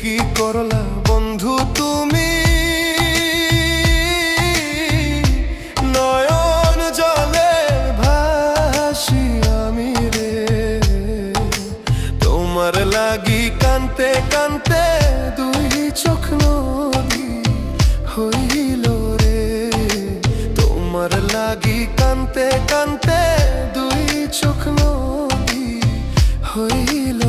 কি করলা বন্ধু তুমি, নয়ন জলে ভাসি আমি রে। তোমার লাগি কানতে কানতে দুই চোখ নদী হইল রে। তোমার লাগি কানতে কানতে দুই চোখ নদী হইল